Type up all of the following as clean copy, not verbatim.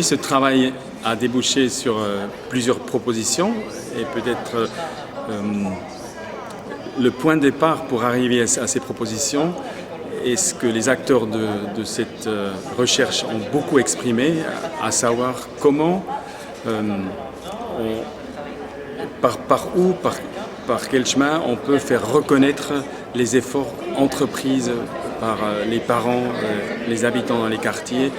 Ce travail a débouché sur plusieurs propositions et peut-être le point de départ pour arriver à ces propositions est ce que les acteurs de cette recherche ont beaucoup exprimé, à savoir comment, par quel chemin on peut faire reconnaître les efforts entrepris par les parents, les habitants dans les quartiers,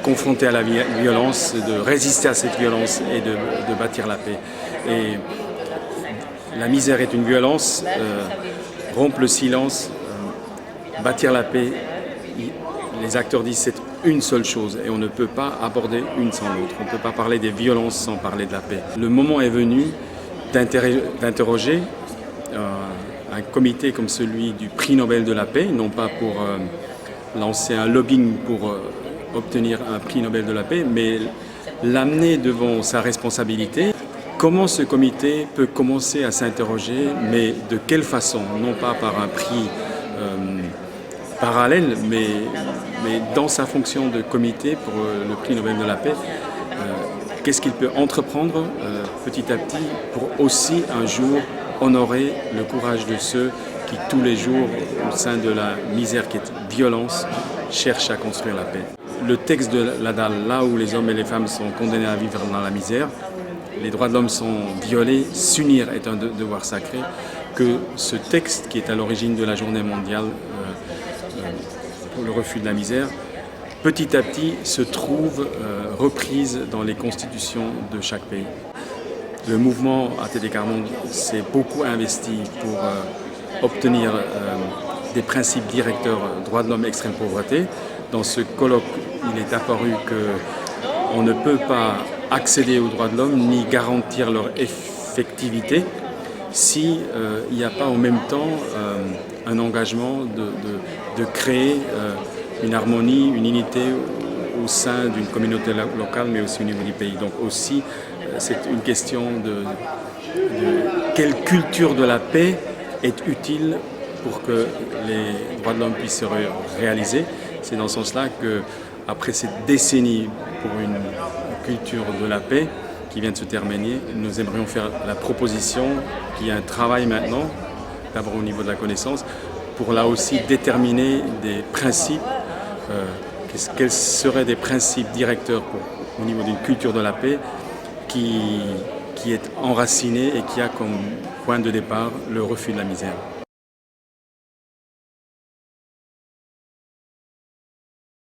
confrontés à la violence, de résister à cette violence et de bâtir la paix. Et la misère est une violence, rompre le silence, bâtir la paix, les acteurs disent c'est une seule chose et on ne peut pas aborder une sans l'autre. On ne peut pas parler des violences sans parler de la paix. Le moment est venu d'interroger un comité comme celui du prix Nobel de la paix, non pas pour lancer un lobbying pour obtenir un prix Nobel de la paix, mais l'amener devant sa responsabilité. Comment ce comité peut commencer à s'interroger, mais de quelle façon? Non pas par un prix parallèle, mais dans sa fonction de comité pour le prix Nobel de la paix, qu'est-ce qu'il peut entreprendre petit à petit pour aussi un jour honorer le courage de ceux qui tous les jours, au sein de la misère qui est violence, cherchent à construire la paix. Le texte de la dalle, là où les hommes et les femmes sont condamnés à vivre dans la misère, les droits de l'homme sont violés, s'unir est un devoir sacré, que ce texte qui est à l'origine de la journée mondiale pour le refus de la misère, petit à petit se trouve reprise dans les constitutions de chaque pays. Le mouvement ATD Quart Monde s'est beaucoup investi pour obtenir des principes directeurs droits de l'homme, extrême pauvreté. Dans ce colloque, il est apparu qu'on ne peut pas accéder aux droits de l'homme ni garantir leur effectivité s'il n'y a pas en même temps un engagement de créer une harmonie, une unité au sein d'une communauté locale, mais aussi au niveau du pays. Donc aussi, c'est une question de quelle culture de la paix est utile pour que les droits de l'homme puissent se réaliser. C'est dans ce sens-là qu'après cette décennie pour une culture de la paix qui vient de se terminer, nous aimerions faire la proposition qu'il y a un travail maintenant, d'abord au niveau de la connaissance, pour là aussi déterminer des principes, quels seraient des principes directeurs au niveau d'une culture de la paix qui est enracinée et qui a comme point de départ le refus de la misère.